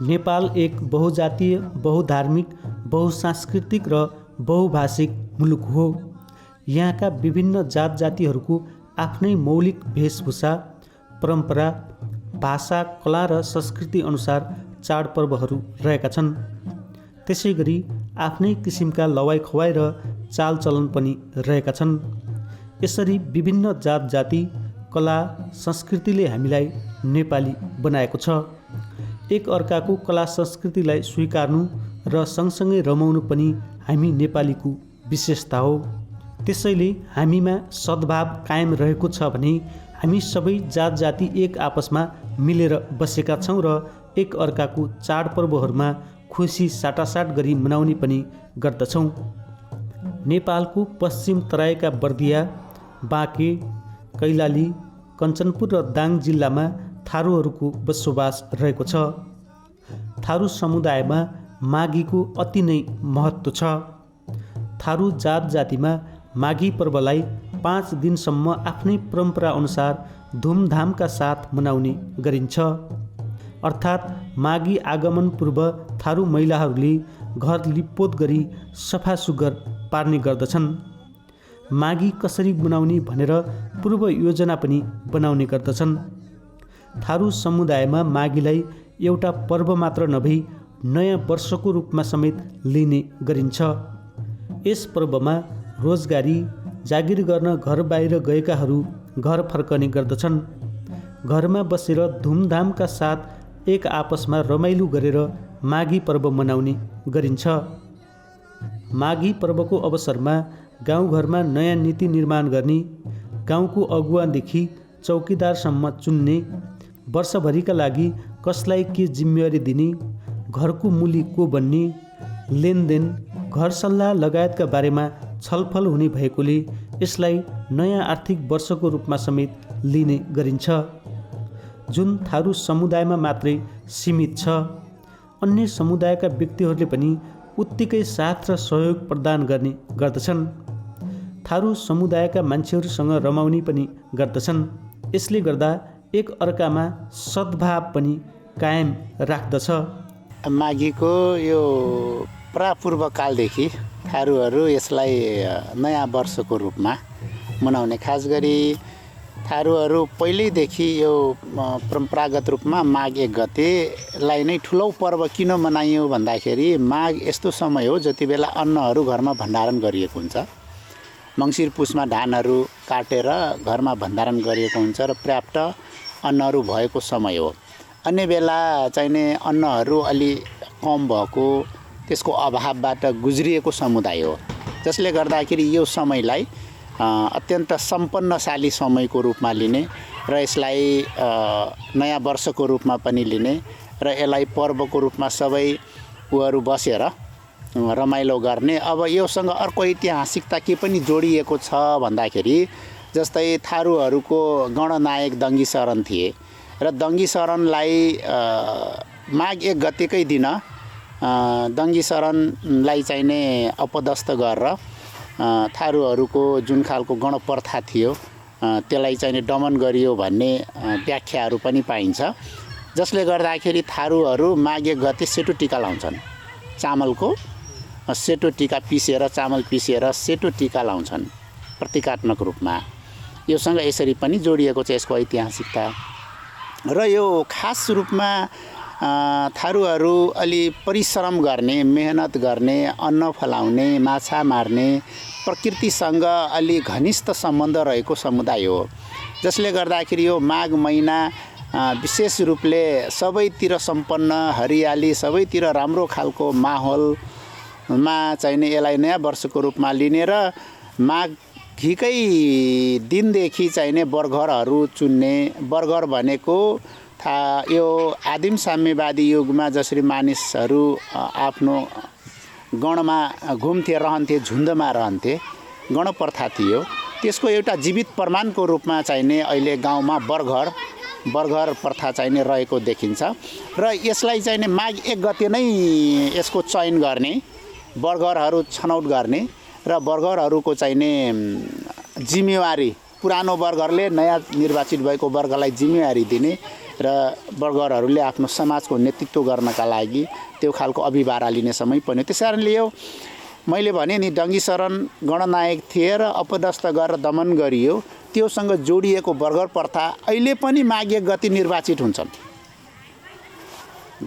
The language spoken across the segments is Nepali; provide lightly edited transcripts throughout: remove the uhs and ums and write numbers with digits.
नेपाल एक बहुजातीय, बहुधार्मिक, बहुसांस्कृतिक र बहुभाषिक मुलुक हो। यहाँका विभिन्न जात जातिहरूको आफ्नै मौलिक वेशभूषा, परम्परा, भाषा, कला र संस्कृति अनुसार चाडपर्वहरू रहेका छन्। त्यसै गरी आफ्नै किसिमका लवाइ खुवाइ र चालचलन पनि रहेका छन्। यसरी विभिन्न जात जाति, कला, संस्कृतिले हामीलाई नेपाली बनाएको छ। एक अर्काको कला संस्कृतिलाई स्वीकार्नु र सँगसँगै रमाउनु पनि हामी नेपालीको विशेषता हो। त्यसैले हामीमा सद्भाव कायम रहेको छ भने हामी सबै जात जाति एक आपसमा मिलेर बसेका छौँ र एक अर्काको चाडपर्वहरूमा खुसी साटासाट गरी मनाउने पनि गर्दछौँ। नेपालको पश्चिम तराईका बर्दिया, बाँके, कैलाली, कञ्चनपुर र दाङ जिल्लामा थारूहरूको बसोबास रहेको छ। थारू समुदायमा माघीको अति नै महत्त्व छ। थारू जात जातिमा माघी पर्वलाई 5 दिनसम्म आफ्नै परम्परा अनुसार धुमधामका साथ मनाउने गरिन्छ। अर्थात् माघी आगमन पूर्व थारू महिलाहरूले घर लिपपोत गरी सफा सुग्घर पार्ने गर्दछन्। माघी कसरी मनाउने भनेर पूर्व योजना पनि बनाउने गर्दछन्। थारू समुदायमा माघीलाई एउटा पर्व मात्र नभई नयाँ वर्षको रूपमा समेत लिने गरिन्छ। यस पर्वमा रोजगारी, जागिर गर्न घर बाहिर गएकाहरू घर फर्कने गर्दछन्। घरमा बसेर धुमधामका साथ एक आपसमा रमाइलो गरेर माघी पर्व मनाउने गरिन्छ। माघी पर्वको अवसरमा गाउँघरमा नयाँ नीति निर्माण गर्ने, गाउँको अगुवादेखि चौकीदारसम्म चुन्ने, वर्षभरिका लागि कसलाई के जिम्मेवारी दिने, घरको मूली को बन्ने, लेनदेन, घर सल्लाह लगायतका बारेमा छलफल हुने भएकोले यसलाई नयाँ आर्थिक वर्षको रूपमा समेत लिने गरिन्छ, जुन थारू समुदायमा मात्रै सीमित छ। अन्य समुदायका व्यक्तिहरूले पनि उत्तिकै साथ र सहयोग प्रदान गर्ने गर्दछन्। थारू समुदायका मान्छेहरूसँग रमाउने पनि गर्दछन्। यसले गर्दा एक अर्कामा सद्भाव पनि कायम राख्दछ। माघीको यो प्रापूर्व कालदेखि थारूहरू यसलाई नयाँ वर्षको रूपमा मनाउने, खास गरी थारूहरू पहिल्यैदेखि यो परम्परागत रूपमा माघ 1 गतेलाई नै ठुलो पर्व किन मनाइयो भन्दाखेरि माघ यस्तो समय हो जति बेला अन्नहरू घरमा भण्डारण गरिएको हुन्छ। मङ्सिर पुसमा धानहरू काटेर घरमा भण्डारण गरिएको हुन्छ र पर्याप्त अन्नहरू भएको समय हो। अन्य बेला चाहिने अन्नहरू अलि कम भएको, त्यसको अभावबाट गुज्रिएको समुदाय हो, जसले गर्दाखेरि यो समयलाई अत्यन्त सम्पन्नशाली समयको रूपमा लिने र यसलाई नयाँ वर्षको रूपमा पनि लिने र यसलाई पर्वको रूपमा सबै उहरू बसेर रमाइलो गर्ने। अब योसँग अर्को ऐतिहासिकता के पनि जोडिएको छ भन्दाखेरि जस्तै थारूहरूको गणनायक दङ्गी शरण थिए र दङ्गी शरणलाई माघ 1 गतेकै दिन दङ्गी शरणलाई चाहिने अपदस्थ गरेर थारूहरूको जुन खालको गणप्रथा थियो त्यसलाई चाहिने दमन गरियो भन्ने व्याख्याहरू पनि पाइन्छ, जसले गर्दाखेरि थारूहरू माघ 1 गते सेतो टिका लाउँछन्। चामलको सेतो टिका पिसेर, चामल पिसेर सेतो टिका लाउँछन् प्रतीकात्मक रूपमा। योसँग यसरी पनि जोडिएको छ यसको ऐतिहासिकता। र यो खास रूपमा थारूहरू अलि परिश्रम गर्ने, मेहनत गर्ने, अन्न फलाउने, माछा मार्ने, प्रकृतिसँग अलि घनिष्ठ सम्बन्ध रहेको समुदाय हो, जसले गर्दाखेरि यो माघ महिना विशेष रूपले सबैतिर सम्पन्न, हरियाली, सबैतिर राम्रो खालको माहौलमा चाहिने यसलाई नयाँ वर्षको रूपमा लिने र माघीकै दिनदेखि चाहिने बर्घरहरू चुन्ने। बर्घर भनेको यो आदिम साम्यवादी युगमा जसरी मानिसहरू आफ्नो गणमा घुम्थे, रहन्थे, झुन्डमा रहन्थे, गणप्रथा थियो, त्यसको एउटा जीवित प्रमाणको रूपमा चाहिने अहिले गाउँमा बर्घर प्रथा चाहिने रहेको देखिन्छ। र यसलाई चाहिने माघ 1 गते नै यसको चयन गर्ने, बर्घरहरू छनौट गर्ने र बर्घरहरूको चाहिने जिम्मेवारी पुरानो वर्गहरूले नयाँ निर्वाचित भएको वर्गलाई जिम्मेवारी दिने र वर्गहरूले आफ्नो समाजको नेतृत्व गर्नका लागि त्यो खालको अभिभारा लिने समय पर्यो। त्यसकारणले यो मैले भने नि डङ्गी शरण गणनायक थिए र अपदस्थ गरेर दमन गरियो, त्योसँग जोडिएको बर्गर प्रथा अहिले पनि माघ 1 गते निर्वाचित हुन्छन्।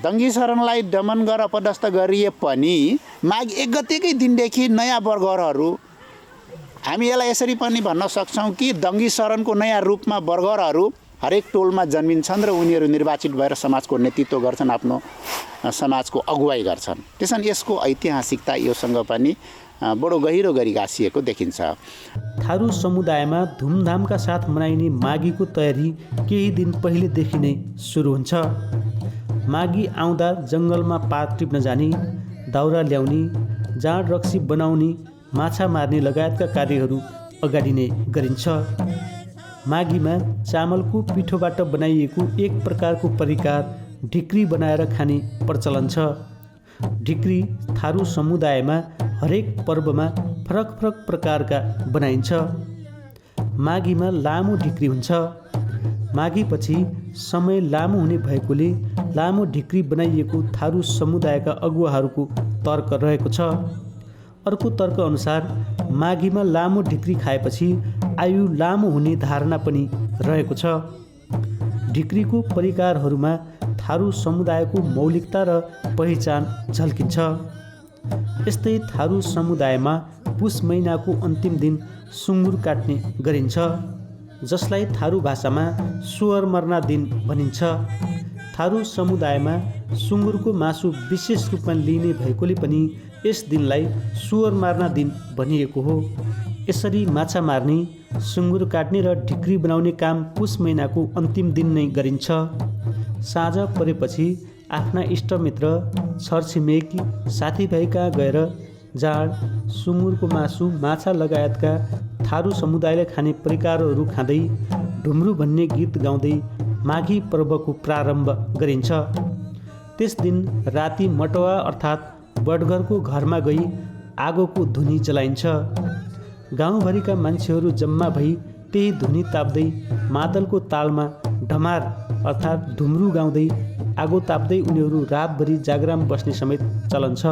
डङ्गी शरणलाई दमन गरेर अपदस्थ गरिए पनि माघ 1 गतेकै दिनदेखि नयाँ बर्गरहरू, हामी यसलाई यसरी पनि भन्न सक्छौँ कि डङ्गी शरणको नयाँ रूपमा बर्गरहरू हरेक टोलमा जन्मिन्छन् र उनीहरू निर्वाचित भएर समाजको नेतृत्व गर्छन्, आफ्नो समाजको अगुवाई गर्छन्। त्यसैले यसको ऐतिहासिकता योसँग पनि बडो गहिरो गरी गाँसिएको देखिन्छ। थारू समुदायमा धुमधामका साथ मनाइने माघीको तयारी केही दिन पहिलेदेखि नै सुरु हुन्छ। माघी आउँदा जङ्गलमा पात टिप्न जाने, दाउरा ल्याउने, जाँड रक्सी बनाउने, माछा मार्ने लगायतका कार्यहरू अगाडि नै गरिन्छ। माघीमा चामलको पिठोबाट बनाइएको एक प्रकारको परिकार ढिक्री बनाएर खाने प्रचलन छ। ढिक्री थारू समुदायमा हरेक पर्वमा फरक फरक प्रकारका बनाइन्छ। माघीमा लामो ढिक्री हुन्छ। माघीपछि समय लामो हुने भएकोले लामो ढिक्री बनाइएको थारू समुदायका अगुवाहरूको तर्क रहेको छ। अर्को तर्क अनुसार माघीमा लामो ढिक्री खाएपछि आयु लामो हुने धारणा पनि रहेको छ। ढिक्रीको परिकारहरूमा थारू समुदायको मौलिकता र पहिचान झल्किन्छ। यस्तै थारू समुदायमा पुष महिनाको अन्तिम दिन सुँगुर काट्ने गरिन्छ, जसलाई थारू भाषामा सुवर मर्ना दिन भनिन्छ। थारू समुदायमा सुँगुरको मासु विशेष रूपमा लिइने भएकोले पनि यस दिनलाई सुवर मार्ना दिन भनिएको हो। यसरी माछा मार्ने, सुँगुर काट्ने र ढिक्री बनाउने काम पुष महिनाको अन्तिम दिन नै गरिन्छ। साँझ परेपछि आफ्ना इष्टमित्र, छरछिमेकी, साथीभाइ कहाँ गएर जाँड, सुँगुरको मासु, माछा लगायतका थारू समुदायले खाने परिकारहरू खाँदै ढुम्रू भन्ने गीत गाउँदै माघी पर्वको प्रारम्भ गरिन्छ। त्यस दिन राति मटवा अर्थात् बटघरको घरमा गई आगोको धुनी जलाइन्छ। गाउँभरिका मान्छेहरू जम्मा भई त्यही धुनी ताप्दै मादलको तालमा ढमार अर्थात् ढुम्रू गाउँदै आगो ताप्दै उनीहरू रातभरि जागराम बस्ने समेत चलन छ।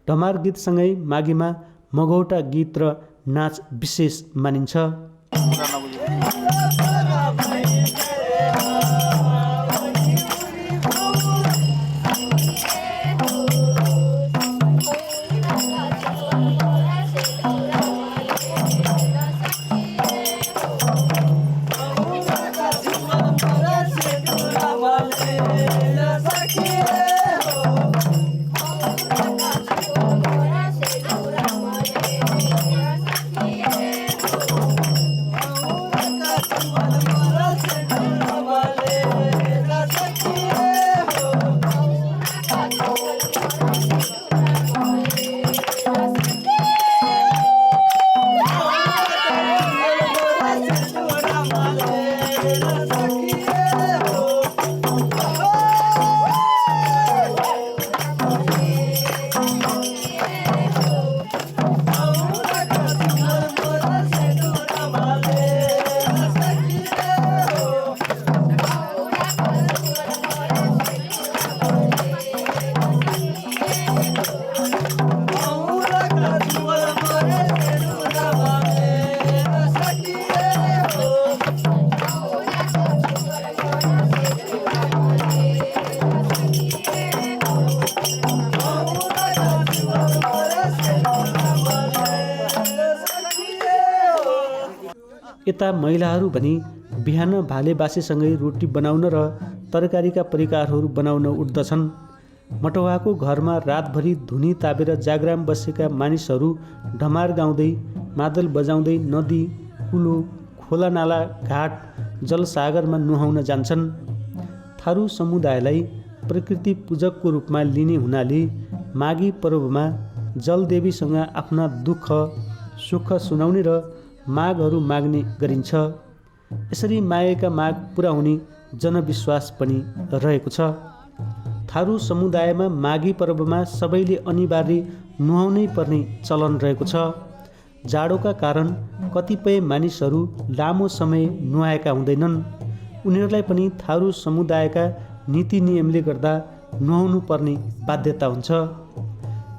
ढमार गीतसँगै माघीमा मगौटा गीत र नाच विशेष मानिन्छ। यता महिलाहरू भने बिहान भाले बासेसँगै रोटी बनाउन र तरकारीका परिकारहरू बनाउन उठ्दछन्। मटुवाको घरमा रातभरि धुनी तापेर जाग्राम बसेका मानिसहरू ढमार गाउँदै मादल बजाउँदै नदी, कुलो, खोला नाला, घाट, जलसागरमा नुहाउन जान्छन्। थारू समुदायलाई प्रकृति पूजकको रूपमा लिने हुनाले माघी पर्वमा जलदेवीसँग आफ्ना दुःख सुख सुनाउने र मागहरू माग्ने गरिन्छ। यसरी मागेका माग पुरा हुने जनविश्वास पनि रहेको छ। थारू समुदायमा माघी पर्वमा सबैले अनिवार्य नुहाउनै पर्ने चलन रहेको छ। जाडोका कारण कतिपय मानिसहरू लामो समय नुहाएका हुँदैनन्। उनीहरूलाई पनि थारू समुदायका नीति नियमले गर्दा नुहाउनु पर्ने बाध्यता हुन्छ।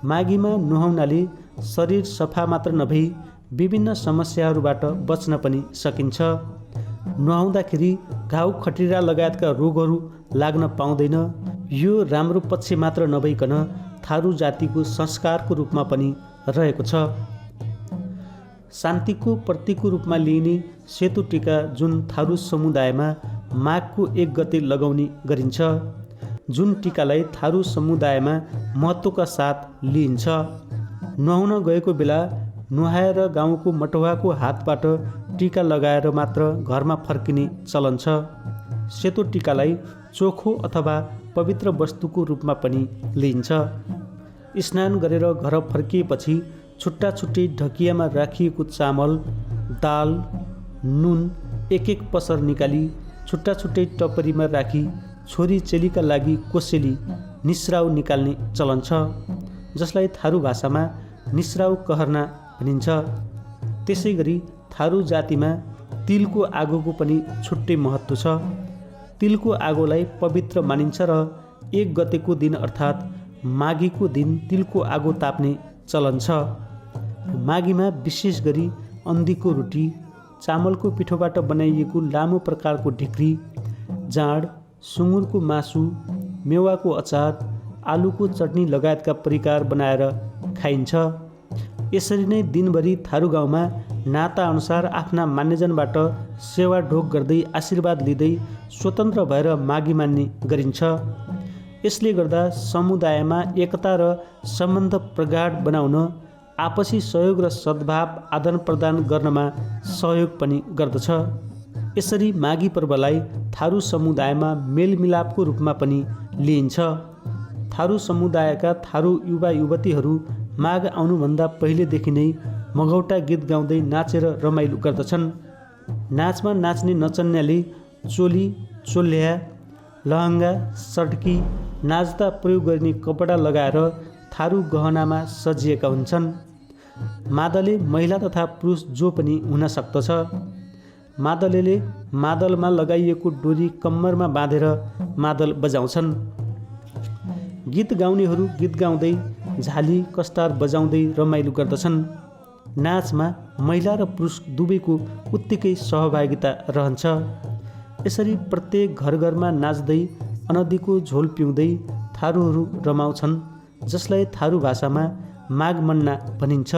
माघीमा नुहाउनाले शरीर सफा मात्र नभई विभिन्न समस्याहरूबाट बच्न पनि सकिन्छ। नुहाउँदाखेरि घाउ खटिरा लगायतका रोगहरू लाग्न पाउँदैन। यो राम्रो पक्ष मात्र नभइकन थारू जातिको संस्कारको रूपमा पनि रहेको छ। शान्तिको प्रतीकको रूपमा लिइने सेतो टीका जुन थारू समुदायमा माघको 1 गते लगाउने गरिन्छ, जुन टीकालाई थारू समुदायमा महत्त्वका साथ लिइन्छ। नुहाउन गएको बेला नुहाएर गाउँको मटुवाको हातबाट टीका लगाएर मात्र घरमा फर्किने चलन छ। सेतो टीकालाई चोखो अथवा पवित्र वस्तुको रूपमा पनि लिइन्छ। स्नान गरेर घर फर्किएपछि छुट्टा छुट्टै ढकियामा राखिएको चामल, दाल, नुन एक पसर निकाली छुट्टा छुट्टै टपरीमा राखी छोरी चेलीका लागि कोसेली निस्राउ निकाल्ने चलन छ, जसलाई थारू भाषामा निस्राउ कहर्ना भनिन्छ। त्यसै गरी थारू जातिमा तिलको आगोको पनि छुट्टै महत्त्व छ। तिलको आगोलाई पवित्र मानिन्छ र 1 गतेको दिन अर्थात् माघीको दिन तिलको आगो ताप्ने चलन छ। माघीमा विशेष गरी अन्धीको रोटी, चामलको पिठोबाट बनाइएको लामो प्रकारको ढिक्री, जाँड, सुँगुरको मासु, मेवाको अचार, आलुको चटनी लगायतका परिकार बनाएर खाइन्छ। यसरी नै दिनभरि थारू गाउँमा नाताअनुसार आफ्ना मान्यजनबाट सेवा ढोग गर्दै आशीर्वाद लिँदै स्वतन्त्र भएर माघी मान्ने गरिन्छ। यसले गर्दा समुदायमा एकता र सम्बन्ध प्रगाढ बनाउन, आपसी सहयोग र सद्भाव आदान प्रदान गर्नमा सहयोग पनि गर्दछ। यसरी माघी पर्वलाई थारू समुदायमा मेलमिलापको रूपमा पनि लिइन्छ। थारू समुदायका थारू युवा युवतीहरू माघ आउनुभन्दा पहिलेदेखि नै मगौटा गीत गाउँदै नाचेर रमाइलो गर्दछन्। नाचमा नाच्ने नचन्याले चोली, चोल्या, लहङ्गा, सड्की, नाच्दा प्रयोग गरिने कपडा लगाएर थारू गहनामा सजिएका हुन्छन्। मादले महिला तथा पुरुष जो पनि हुन सक्दछ। मादलेले मादलमा लगाइएको डोरी कम्मरमा बाँधेर मादल बजाउँछन्। गीत गाउनेहरू गीत गाउँदै झाली कस्तार बजाउँदै रमाइलो गर्दछन्। नाचमा महिला र पुरुष दुवैको उत्तिकै सहभागिता रहन्छ। यसरी प्रत्येक घर घरमा नाच्दै अनदीको झोल पिउँदै थारूहरू रमाउँछन्, जसलाई थारू भाषामा माघ मन्ना भनिन्छ।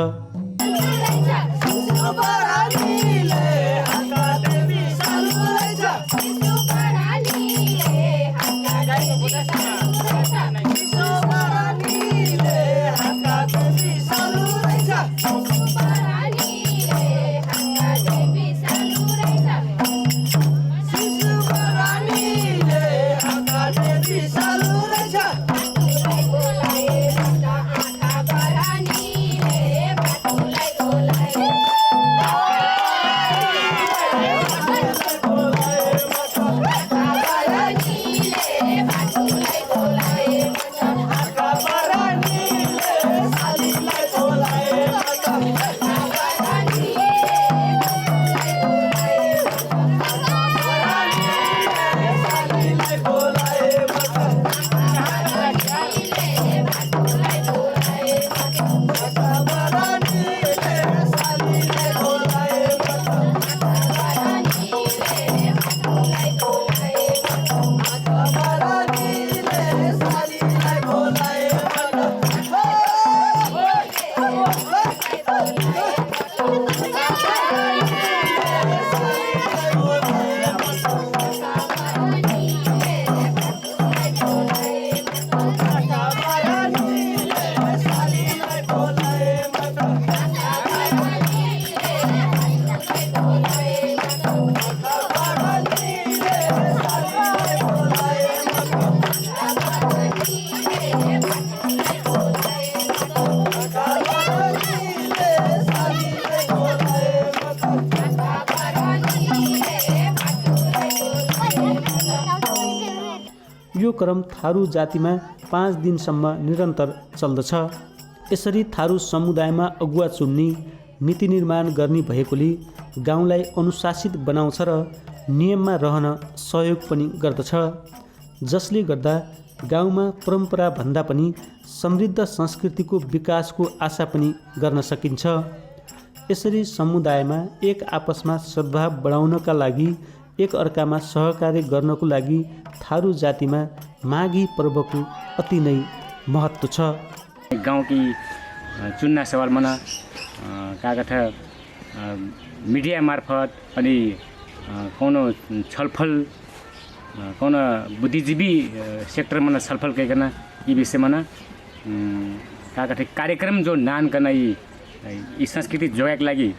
क्रम थारू जातिमा 5 दिनसम्म निरन्तर चल्दछ। यसरी थारू समुदायमा अगुवा चुन्ने नीति निर्माण गर्ने भएकोले गाउँलाई अनुशासित बनाउँछ र नियममा रहन सहयोग पनि गर्दछ, जसले गर्दा गाउँमा परम्पराभन्दा पनि समृद्ध संस्कृतिको विकासको आशा पनि गर्न सकिन्छ। यसरी समुदायमा एक आपसमा सद्भाव बढाउनका लागि एक अर्कामा सहकार्य गर्नको लागि थारू जातिमा माघी पर्वको अति नै महत्त्व छ। गाउँ की चुन्ना सवाल मना कागथा मिडिया मार्फत अनि कौनो छलफल कौनो बुद्धिजीवी सेक्टर मना छलफल कहिकन यी विषयमा कागथे कार्यक्रम जो नान करना यी संस्कृति जोगाएको लागि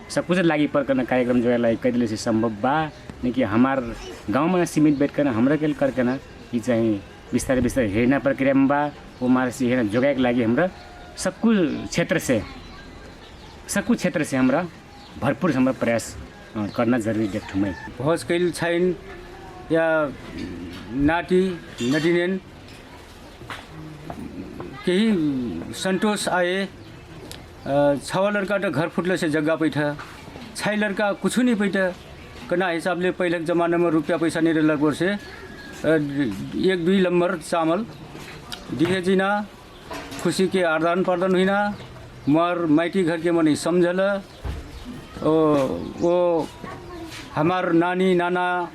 सब कुछ लागि पर्कन कार्यक्रम जोगाएको लागि कहिले से संभव बा नहीं कि हमार गाँव में सीमित बैठकर हमरा के करके ये चाहिँ बिस्तारै बिस्तारै हेर्ने प्रक्रियामा बा वो मारे से हेर्न जोगाएको लागि हमरा सबको क्षेत्र से हमरा भरपूर हमरा प्रयास करना जरुरी देख्छु मैं। भोज कैल छैन या नाटी नटिनेन केही संतोष आए छवा लड़का तो घर फुटले से जग्गा पैठ छाई लड़का कुछ नहीं पैठ कना हिसाबले पहले जमाना में रुपया पैसा नहीं रहला गोर से 1-2 लम्बर चामल दिखे जिना खुशी के आदान प्रदान हुईना मर माइटी घर के मन समझल वो हमार नानी नाना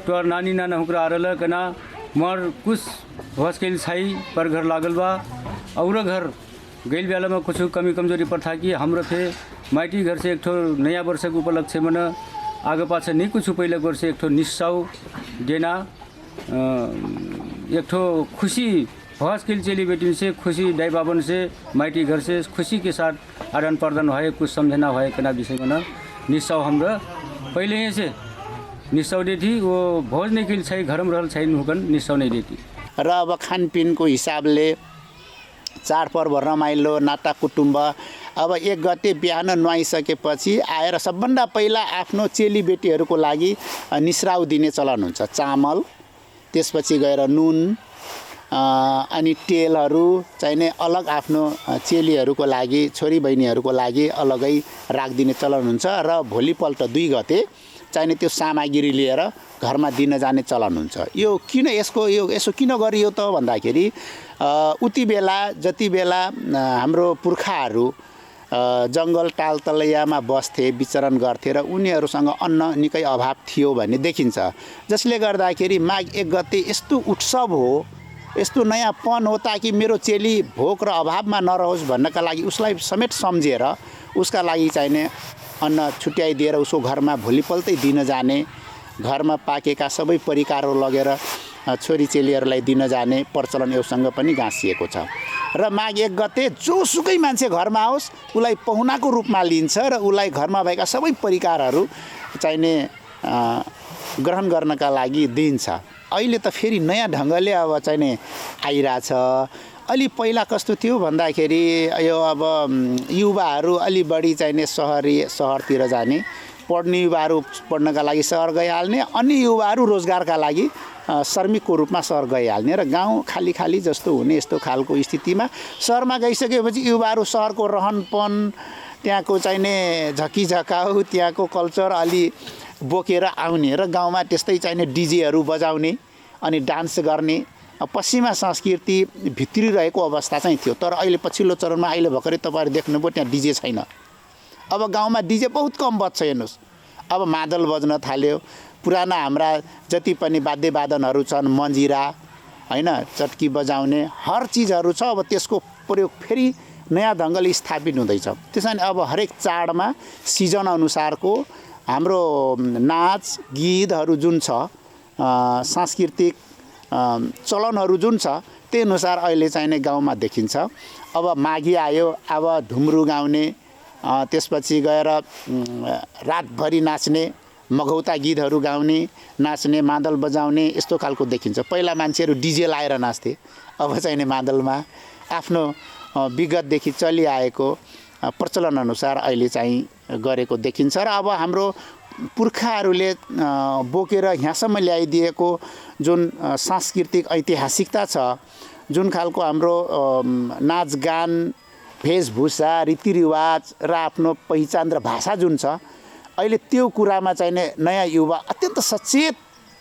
तोर नानी नाना हुकरा आरल कना मर कुछ भोज कैल छाई पर घर लागल बा और घर गैल बेला में कुछ कमी कमजोरी पर था कि हाम्रो थे माइटी घर से एक ठो नया वर्ष के उपलक्ष्य मन आगे पाछे नहीं कुछ पहले गोर से एक ठो निस्साउ देना एक ठो खुशी भोज कैल चेली बेटी से खुशी दाई बाबन से माइटी घर से खुशी के साथ आदान प्रदान है कुछ समझना है कना विषय में निस्साउ हाम्रो पहले ही से निस्साउ देती वो भोज नहीं कैल छै घर में रहल छैन हुकन निस्साउ नहीं देती र अब खानपिनको हिसाबले चाडपर्व रमाइलो नाता कुटुम्ब अब 1 गते बिहान नुहाइसकेपछि आएर सबभन्दा पहिला आफ्नो चेलीबेटीहरूको लागि निस्राउ दिने चलन हुन्छ। चामल त्यसपछि गएर नुन अनि तेलहरू चाहिने अलग आफ्नो चेलीहरूको लागि छोरी बहिनीहरूको लागि अलगै राखिदिने चलन हुन्छ र भोलिपल्ट 2 गते चाहिने त्यो सामग्री लिएर घरमा दिन जाने चलन हुन्छ। यो किन यसो किन गरियो त भन्दाखेरि उति बेला जति बेला हाम्रो पुर्खाहरू जङ्गल टालतलैयामा बस्थे विचरण गर्थे र उनीहरूसँग अन्न निकै अभाव थियो भन्ने देखिन्छ, जसले गर्दाखेरि माघ 1 गते यस्तो उत्सव हो यस्तो नयाँपन हो ताकि मेरो चेली भोक र अभावमा नरहोस् भन्नका लागि उसलाई समेत सम्झेर उसका लागि चाहिने अन्न छुट्याइदिएर उसको घरमा भोलिपल्टै दिन जाने घरमा पाकेका सबै परिकारहरू लगेर छोरी चेलीहरूलाई दिन जाने प्रचलन योसँग पनि गाँसिएको छ र माघ 1 गते जोसुकै मान्छे घरमा आओस् उसलाई पहुनाको रूपमा लिन्छ र उसलाई घरमा भएका सबै परिकारहरू चाहिने ग्रहण गर्नका लागि दिन्छ। अहिले त फेरि नयाँ ढङ्गले अब चाहिने आइरहेछ। अलि पहिला कस्तो थियो भन्दाखेरि यो अब युवाहरू अलि बढी चाहिने सहरतिर जाने, पढ्ने युवाहरू पढ्नका लागि सहर गइहाल्ने, अन्य युवाहरू रोजगारका लागि श्रमिकको रूपमा सहर गइहाल्ने र गाउँ खाली खाली जस्तो हुने यस्तो खालको स्थितिमा सहरमा गइसकेपछि युवाहरू सहरको रहनपन त्यहाँको चाहिने झकिझकाउ त्यहाँको कल्चर अलि बोकेर आउने र गाउँमा त्यस्तै चाहिने डिजेहरू बजाउने अनि डान्स गर्ने पश्चिमा संस्कृति भित्रिरहेको अवस्था चाहिँ थियो। तर अहिले पछिल्लो चरणमा अहिले भर्खरै तपाईहरु देख्नुभयो त्यहाँ डिजे छैन। अब गाउँमा डिजे बहुत कम बज्छ। हेर्नुस् अब मादल बज्न थाल्यो। पुराना हाम्रा जति पनि वाद्यवादनहरू छन् मन्जिरा हैन चटकी बजाउने हर चीजहरू छ। अब त्यसको प्रयोग फेरि नयाँ ढङ्गले स्थापित हुँदैछ। त्यसैले अब हरेक चाडमा सिजन अनुसारको हाम्रो नाच गीतहरू जुन छ सांस्कृतिक चलनहरू जुन छ त्यही अनुसार अहिले चाहिने गाउँमा देखिन्छ। अब माघी आयो, अब ढुम्रु गाउने, त्यसपछि गएर रातभरि नाच्ने, मघौता गीतहरू गाउने, नाच्ने, मादल बजाउने यस्तो खालको देखिन्छ। पहिला मान्छेहरू डिजे लाएर नाच्थे, अब चाहिने मादलमा आफ्नो विगतदेखि चलिआएको प्रचलन अनुसार अहिले चाहिँ गरेको देखिन्छ। र अब हाम्रो पुर्खाहरूले बोकेर यहाँसम्म ल्याइदिएको जुन सांस्कृतिक ऐतिहासिकता छ, जुन खालको हाम्रो नाचगान, वेशभूषा, रीतिरिवाज र आफ्नो पहिचान र भाषा जुन छ, अहिले त्यो कुरामा चाहिने नयाँ युवा अत्यन्त सचेत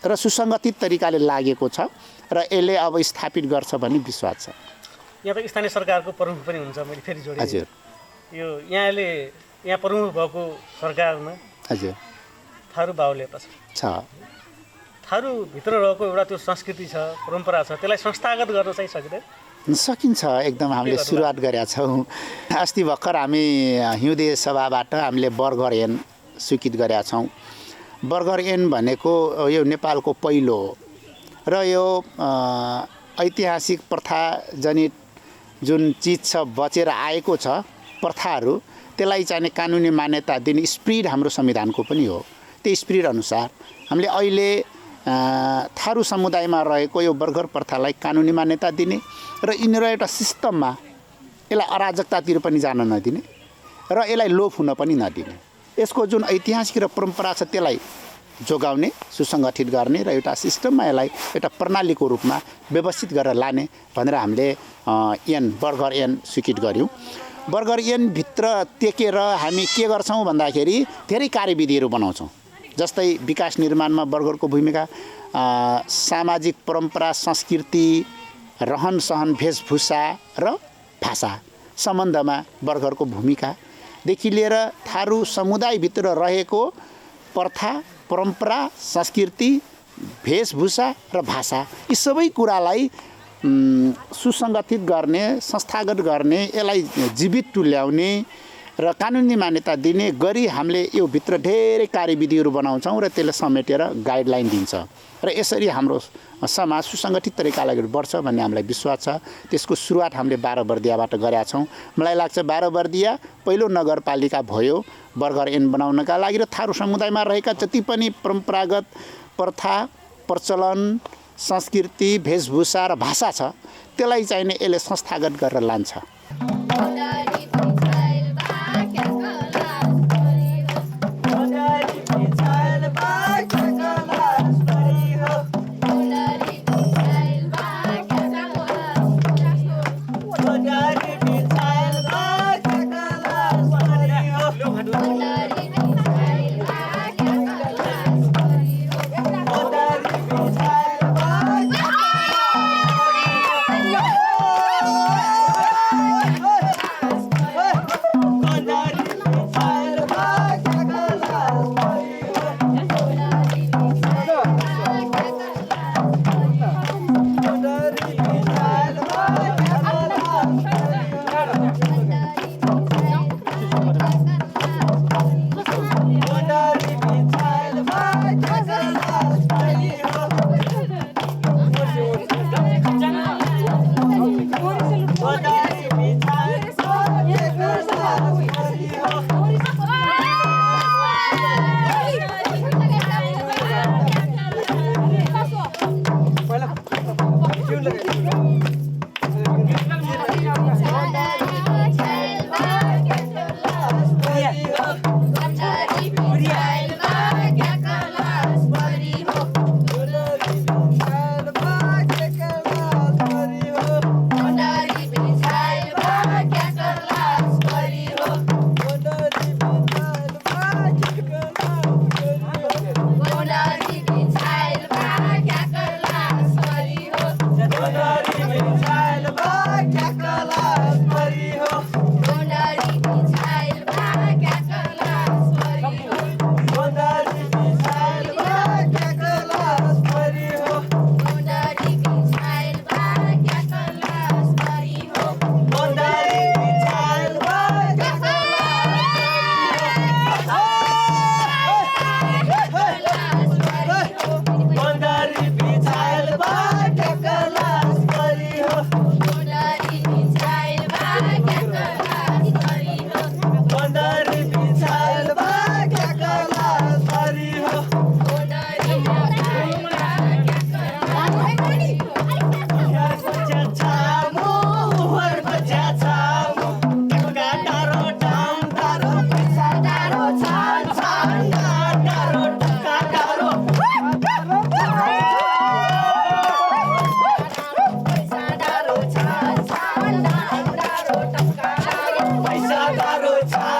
र सुसङ्गठित तरिकाले लागेको छ र यसले अब स्थापित गर्छ भन्ने विश्वास छ। यहाँ त स्थानीय सरकारको प्रमुख पनि हुन्छ, मैले फेरि जोडेँ। हजुर, यो यहाँ प्रमुख भएको सरकारमा हजुर, थारू बाहुल्यता छ। थारूभित्र रहेको एउटा त्यो संस्कृति छ, परम्परा छ, त्यसलाई संस्थागत गर्न चाहिँ सकिँदैन? सकिन्छ, एकदम हामीले सुरुवात गरेका छौँ। अस्ति भर्खर हामी हिउँदे सभाबाट हामीले बर्गर ऐन स्वीकृत गरेका छौँ। बर्गर ऐन भनेको यो नेपालको पहिलो हो र यो ऐतिहासिक प्रथाजनित जुन चिज छ, बचेर आएको छ प्रथाहरू, त्यसलाई चाहिने कानुनी मान्यता दिने स्पिरिट हाम्रो संविधानको पनि हो। त्यो स्पिरिट अनुसार हामीले अहिले थारू समुदायमा रहेको यो बर्गर प्रथालाई कानुनी मान्यता दिने र यिनीहरू एउटा सिस्टममा यसलाई अराजकतातिर पनि जान नदिने र यसलाई लोप हुन पनि नदिने, यसको जुन ऐतिहासिक र परम्परा छ त्यसलाई जोगाउने, सुसङ्गठित गर्ने र एउटा सिस्टममा यसलाई एउटा प्रणालीको रूपमा व्यवस्थित गरेर लाने भनेर हामीले बर्गर ऐन स्वीकृत गऱ्यौँ। बर्गर ऐनभित्र टेकेर हामी के गर्छौँ भन्दाखेरि धेरै कार्यविधिहरू बनाउँछौँ। जस्तै विकास निर्माणमा बर्गरको भूमिका, सामाजिक परम्परा, संस्कृति, रहनसहन, वेशभूषा र भाषा सम्बन्धमा बर्गरको भूमिकादेखि लिएर थारू समुदायभित्र रहेको प्रथा, परम्परा, संस्कृति, वेशभूषा र भाषा, यी सबै कुरालाई सुसङ्गठित गर्ने, संस्थागत गर्ने, यसलाई जीवित तुल्याउने र कानुनी मान्यता दिने गरी हामीले यो भित्र धेरै कार्यविधिहरू बनाउँछौँ र त्यसले समेटेर गाइडलाइन दिन्छ र यसरी हाम्रो समाज सुसङ्गठित तरिकाले बढ्छ भन्ने हामीलाई विश्वास छ। त्यसको सुरुवात हामीले 12 बर्दियाबाट गरेका छौँ। मलाई लाग्छ 12 बर्दिया पहिलो नगरपालिका भयो बर्गर ऐन बनाउनका लागि र थारू समुदायमा रहेका जति पनि परम्परागत प्रथा, प्रचलन, संस्कृति, वेशभूषा र भाषा छ त्यसलाई चाहिने यसले संस्थागत गरेर लान्छ। गाह्रो छ